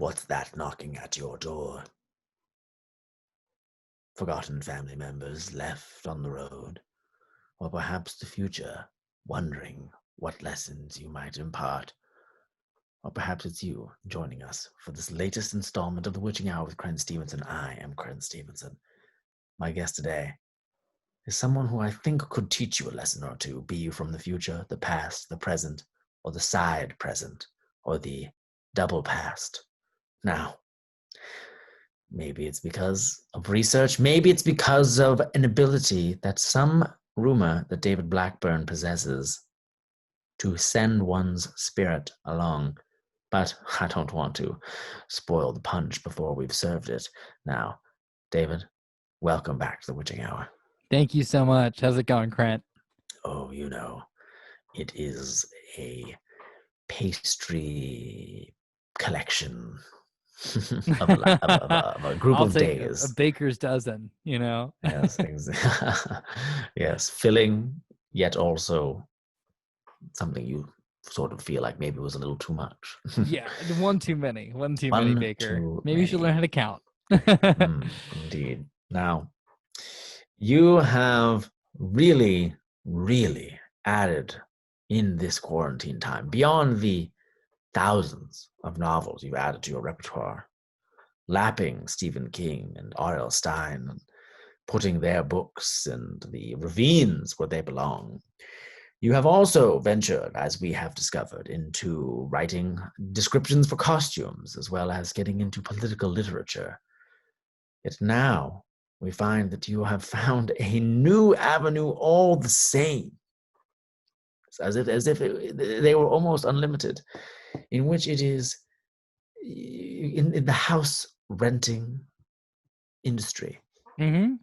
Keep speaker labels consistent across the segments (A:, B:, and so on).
A: What's that knocking at your door? Forgotten family members left on the road, or perhaps the future, wondering what lessons you might impart. Or perhaps it's you joining us for this latest installment of The Witching Hour with Crent Stevenson. I am Crent Stevenson. My guest today is someone who I think could teach you a lesson or two, be you from the future, the past, the present, or the side present, or the double past. Now, maybe it's because of research, maybe it's because of an ability that some rumor that David Blackburn possesses to send one's spirit along. But I don't want to spoil the punch before we've served it. Now, David, welcome back to The Witching Hour.
B: Thank you so much. How's it going, Crent?
A: Oh, it is a pastry collection of a group
B: I'll
A: of
B: take
A: days.
B: a baker's dozen,
A: Yes, yes, filling, yet also something you sort of feel like maybe was a little too much.
B: Yeah, one too many, Baker. Maybe you should learn how to count.
A: Indeed. Now, you have really, really added in this quarantine time, beyond the thousands of novels you've added to your repertoire, lapping Stephen King and R.L. Stine, and putting their books in the ravines where they belong. You have also ventured, as we have discovered, into writing descriptions for costumes, as well as getting into political literature. Yet now we find that you have found a new avenue all the same, as if they were almost unlimited, in which it is in the house renting industry.
B: Mm-hmm.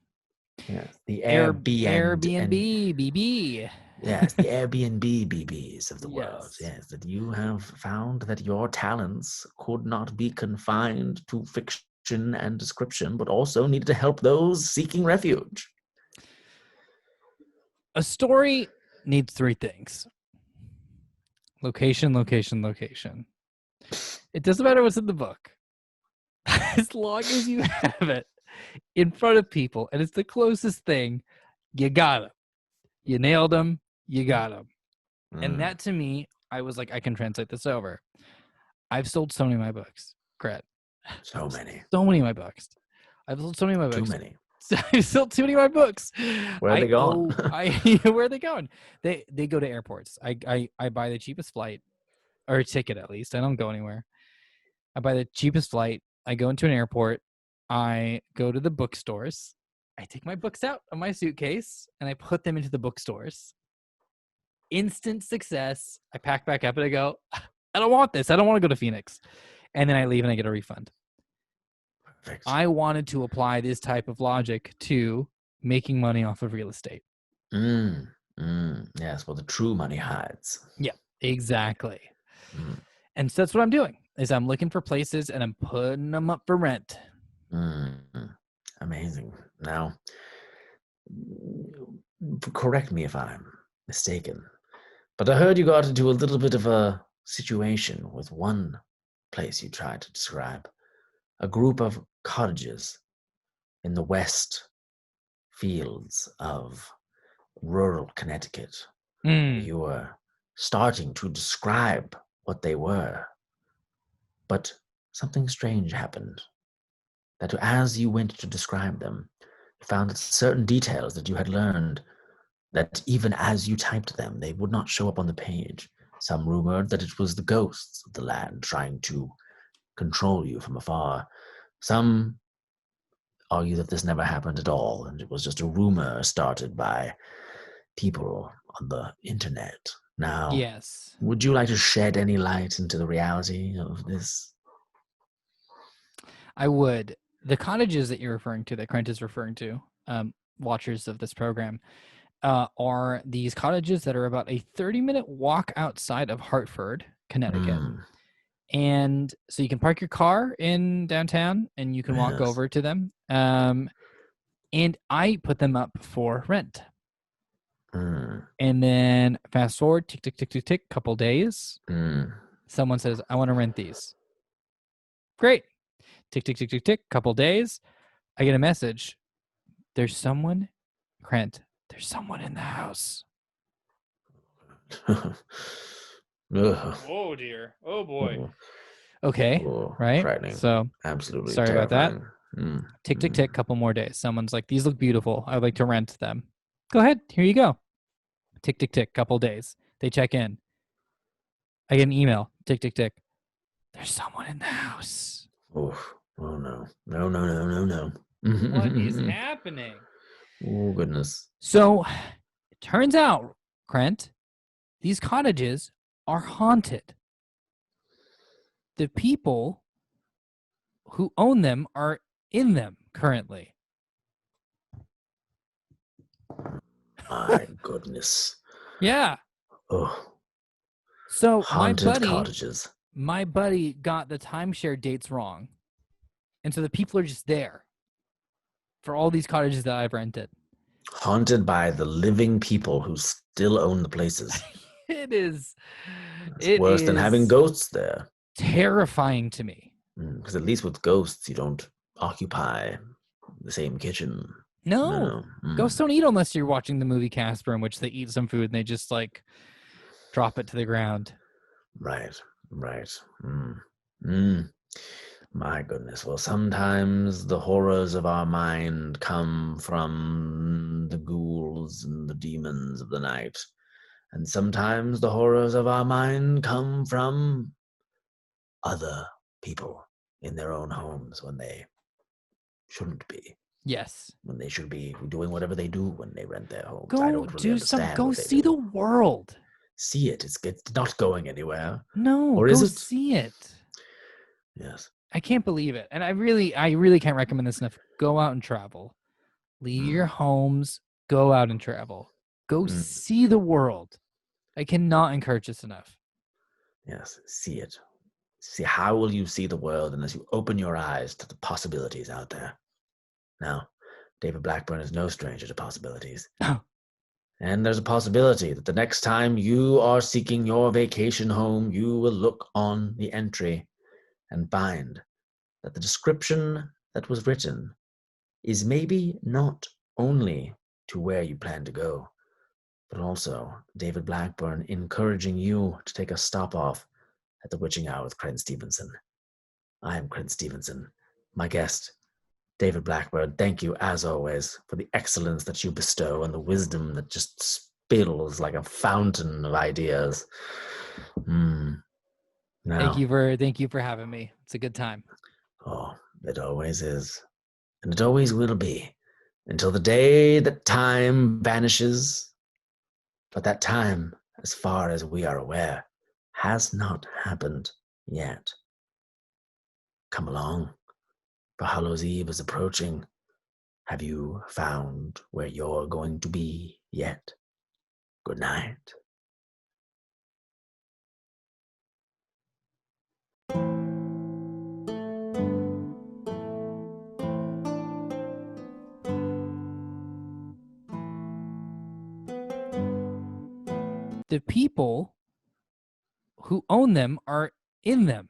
A: Yes, the
B: Airbnb, BB.
A: Yes, the Airbnb BBs of the world.
B: Yes.
A: Yes, that you have found that your talents could not be confined to fiction and description, but also needed to help those seeking refuge.
B: A story needs three things: location, location, location. It doesn't matter what's in the book. As long as you have it in front of people and it's the closest thing, you got them. You nailed them. You got them. And that, to me, I was like, I can translate this over. I've sold so many of my books, Crent.
A: So many.
B: So many of my books. I've sold so many of my books.
A: Too many.
B: I've sold too many of my books.
A: Where are they going?
B: Where are they going? They go to airports. I buy the cheapest flight, or a ticket at least. I don't go anywhere. I buy the cheapest flight. I go into an airport. I go to the bookstores. I take my books out of my suitcase and I put them into the bookstores. Instant success. I pack back up and I go, I don't want this. I don't want to go to Phoenix. And then I leave and I get a refund.
A: Perfect.
B: I wanted to apply this type of logic to making money off of real estate.
A: Yes, well, the true money hides.
B: Yeah, exactly. And so that's what I'm doing, is I'm looking for places and I'm putting them up for rent.
A: Amazing. Now, correct me if I'm mistaken, but I heard you got into a little bit of a situation with one place you tried to describe, a group of cottages in the west fields of rural Connecticut. You were starting to describe what they were, but something strange happened. That as you went to describe them, you found that certain details that you had learned, that even as you typed them, they would not show up on the page. Some rumored that it was the ghosts of the land trying to control you from afar. Some argue that this never happened at all, and it was just a rumor started by people on the internet. Now,
B: yes,
A: would you like to shed any light into the reality of this?
B: I would. The cottages that you're referring to, that Crent is referring to, watchers of this program, are these cottages that are about a 30-minute walk outside of Hartford, Connecticut. And so you can park your car in downtown and you can walk over to them. And I put them up for rent. And then fast forward, tick, tick, tick, tick, tick, couple days. Someone says, I want to rent these Great. Tick, tick, tick, tick, tick. Couple days. I get a message. There's someone, Crent, there's someone in the house.
A: Ugh.
B: Oh, dear. Oh, boy.
A: Oh,
B: Okay,
A: oh,
B: right?
A: frightening.
B: So,
A: Absolutely
B: sorry about that.
A: terrifying.
B: Tick, tick, tick. Couple more days. Someone's like, these look beautiful. I'd like to rent them. Go ahead. Here you go. Tick, tick, tick. Couple days. They check in. I get an email. Tick, tick, tick. There's someone in the house.
A: Oh, oh no. No, no, no, no, no.
B: What is happening?
A: Oh, goodness.
B: So, it turns out, Crent, these cottages are haunted. The people who own them are in them currently.
A: My goodness.
B: Yeah.
A: Oh,
B: So
A: haunted cottages.
B: my buddy got the timeshare dates wrong. And so the people are just there for all these cottages that I've rented.
A: Haunted by the living people who still own the places.
B: It is
A: It's worse than having ghosts there.
B: terrifying to me.
A: Because at least with ghosts, you don't occupy the same kitchen.
B: No. Ghosts don't eat unless you're watching the movie Casper, in which they eat some food and they just like drop it to the ground.
A: Right, right. My goodness. Well, sometimes the horrors of our mind come from the ghouls and the demons of the night. And sometimes the horrors of our mind come from other people in their own homes when they shouldn't be.
B: Yes.
A: When they should be doing whatever they do when they rent their homes.
B: Go
A: I don't really understand.
B: Go see the world.
A: See it. It's not going anywhere.
B: No,
A: or
B: go
A: is it?
B: See it.
A: Yes.
B: I can't believe it. And I really can't recommend this enough. Go out and travel. Leave your homes. Go out and travel. Go see the world. I cannot encourage this enough.
A: Yes, see it. See, how will you see the world unless you open your eyes to the possibilities out there? Now, David Blackburn is no stranger to possibilities. And there's a possibility that the next time you are seeking your vacation home, you will look on the entry and find that the description that was written is maybe not only to where you plan to go, but also David Blackburn encouraging you to take a stop off at the witching hour with Crent Stevenson. I am Crent Stevenson. My guest, David Blackburn, thank you, as always, for the excellence that you bestow and the wisdom that just spills like a fountain of ideas. Now,
B: thank you for having me. It's a good time.
A: Oh, it always is. And it always will be, until the day that time vanishes. But that time, as far as we are aware, has not happened yet. Come along, for Hallows Eve is approaching. Have you found where you're going to be yet? Good night.
B: The people who own them are in them.